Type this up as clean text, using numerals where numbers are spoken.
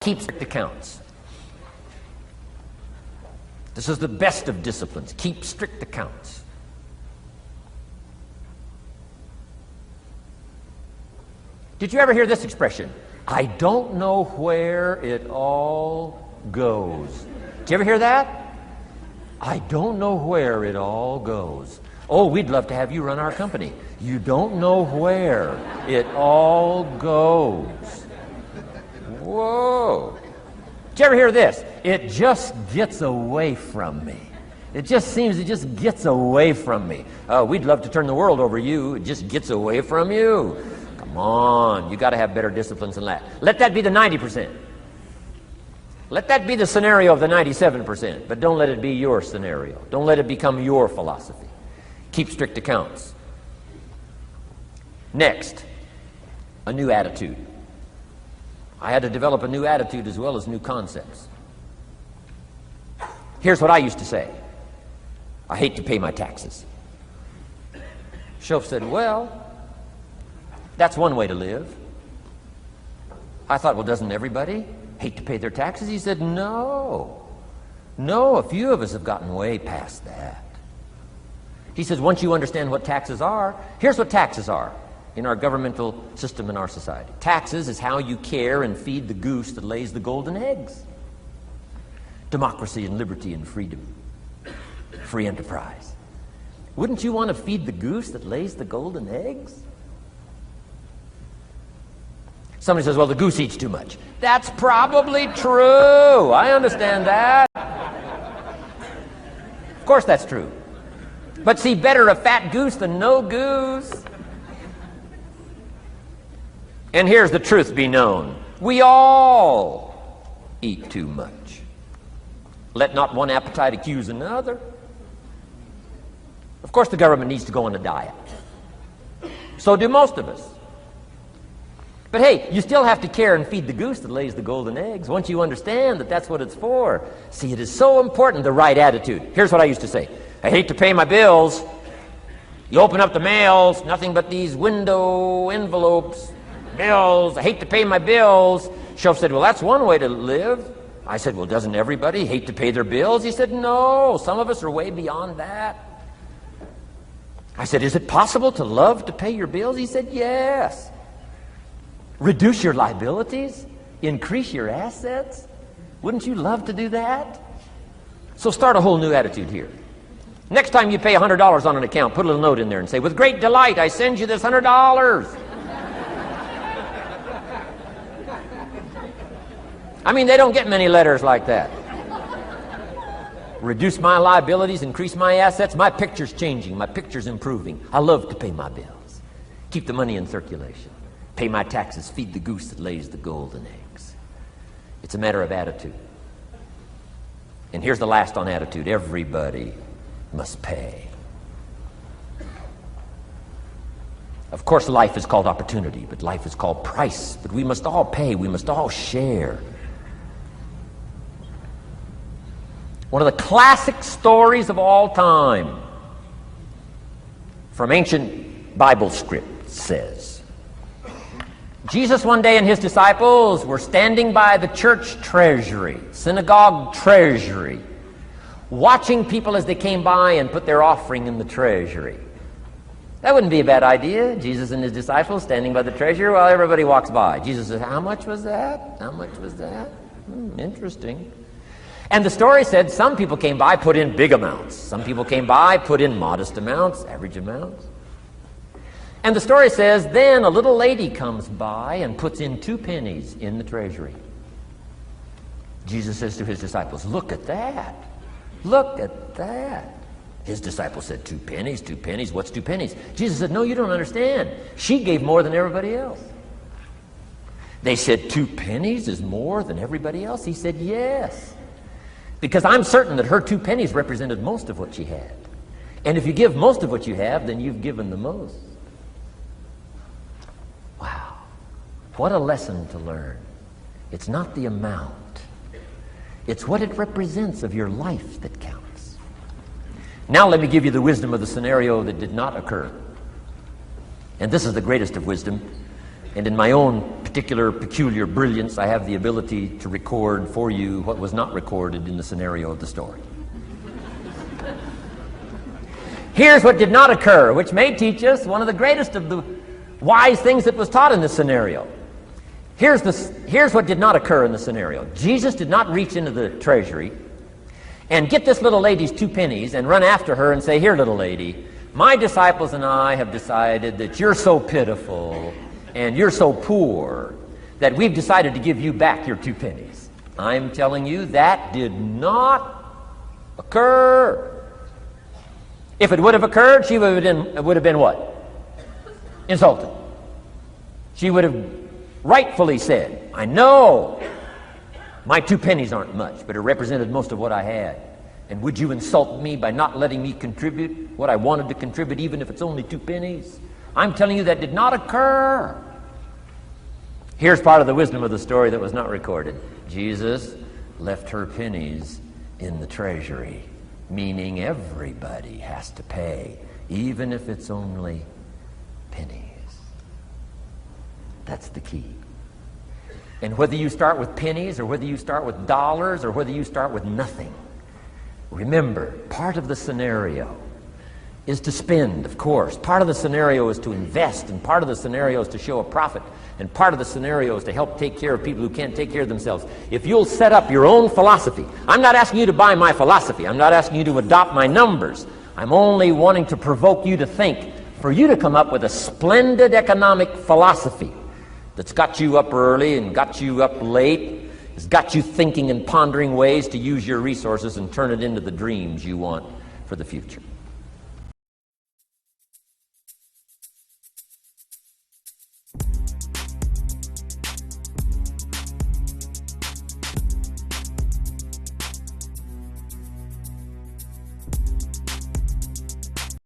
keep strict accounts. This is the best of disciplines. Keep strict accounts. Did you ever hear this expression? I don't know where it all goes. Did you ever hear that? I don't know where it all goes. Oh, we'd love to have you run our company. You don't know where it all goes. Whoa. Did you ever hear this? It just gets away from me. It just seems it just gets away from me. Oh, we'd love to turn the world over you. It just gets away from you. Come on. You got to have better disciplines than that. Let that be the 90%. Let that be the scenario of the 97%. But don't let it be your scenario. Don't let it become your philosophy. Keep strict accounts. Next, a new attitude. I had to develop a new attitude as well as new concepts. Here's what I used to say. I hate to pay my taxes. Shoaf said, well, that's one way to live. I thought, well, doesn't everybody hate to pay their taxes? He said, no. No, a few of us have gotten way past that. He says, once you understand what taxes are, here's what taxes are in our governmental system in our society. Taxes is how you care and feed the goose that lays the golden eggs. Democracy and liberty and freedom. Free enterprise. Wouldn't you want to feed the goose that lays the golden eggs? Somebody says, well, the goose eats too much. That's probably true. I understand that. Of course that's true. But see, better a fat goose than no goose. And here's the truth be known. We all eat too much. Let not one appetite accuse another. Of course the government needs to go on a diet. So do most of us. But hey, you still have to care and feed the goose that lays the golden eggs once you understand that that's what it's for. See, it is so important, the right attitude. Here's what I used to say. I hate to pay my bills. You open up the mails, nothing but these window envelopes, bills. I hate to pay my bills. Shoaf said, well, that's one way to live. I said, well, doesn't everybody hate to pay their bills? He said, no, some of us are way beyond that. I said, is it possible to love to pay your bills? He said, yes. Reduce your liabilities? Increase your assets? Wouldn't you love to do that? So start a whole new attitude here. Next time you pay $100 on an account, put a little note in there and say, with great delight, I send you this $100. I mean, they don't get many letters like that. Reduce my liabilities, increase my assets. My picture's changing. My picture's improving. I love to pay my bills. Keep the money in circulation. Pay my taxes. Feed the goose that lays the golden eggs. It's a matter of attitude. And here's the last on attitude. Everybody must pay. Of course, life is called opportunity, but life is called price. But we must all pay. We must all share. One of the classic stories of all time from ancient Bible script says, Jesus one day and his disciples were standing by the church treasury, synagogue treasury, watching people as they came by and put their offering in the treasury. That wouldn't be a bad idea. Jesus and his disciples standing by the treasury while everybody walks by. Jesus says, how much was that? How much was that? Interesting. And the story said some people came by, put in big amounts. Some people came by, put in modest amounts, average amounts. And the story says, then a little lady comes by and puts in 2 pennies in the treasury. Jesus says to his disciples, look at that. Look at that. His disciples said, 2 pennies, 2 pennies, what's 2 pennies? Jesus said, no, you don't understand. She gave more than everybody else. They said, 2 pennies is more than everybody else? He said, yes. Because I'm certain that her 2 pennies represented most of what she had. And if you give most of what you have, then you've given the most. Wow. What a lesson to learn. It's not the amount. It's what it represents of your life that counts. Now let me give you the wisdom of the scenario that did not occur. And this is the greatest of wisdom. And in my own particular, peculiar brilliance, I have the ability to record for you what was not recorded in the scenario of the story. Here's what did not occur, which may teach us one of the greatest of the wise things that was taught in this scenario. Here's what did not occur in the scenario. Jesus did not reach into the treasury and get this little lady's 2 pennies and run after her and say, "Here, little lady, my disciples and I have decided that you're so pitiful and you're so poor that we've decided to give you back your 2 pennies. I'm telling you, that did not occur. If it would have occurred, she would have been what? Insulted. She would have rightfully said, "I know my 2 pennies aren't much, but it represented most of what I had. And would you insult me by not letting me contribute what I wanted to contribute, even if it's only 2 pennies? I'm telling you that did not occur." Here's part of the wisdom of the story that was not recorded. Jesus left her pennies in the treasury, meaning everybody has to pay, even if it's only pennies. That's the key. And whether you start with pennies or whether you start with dollars or whether you start with nothing, remember, part of the scenario is to spend, of course. Part of the scenario is to invest, and part of the scenario is to show a profit, and part of the scenario is to help take care of people who can't take care of themselves. If you'll set up your own philosophy, I'm not asking you to buy my philosophy. I'm not asking you to adopt my numbers. I'm only wanting to provoke you to think, for you to come up with a splendid economic philosophy that's got you up early and got you up late, has got you thinking and pondering ways to use your resources and turn it into the dreams you want for the future.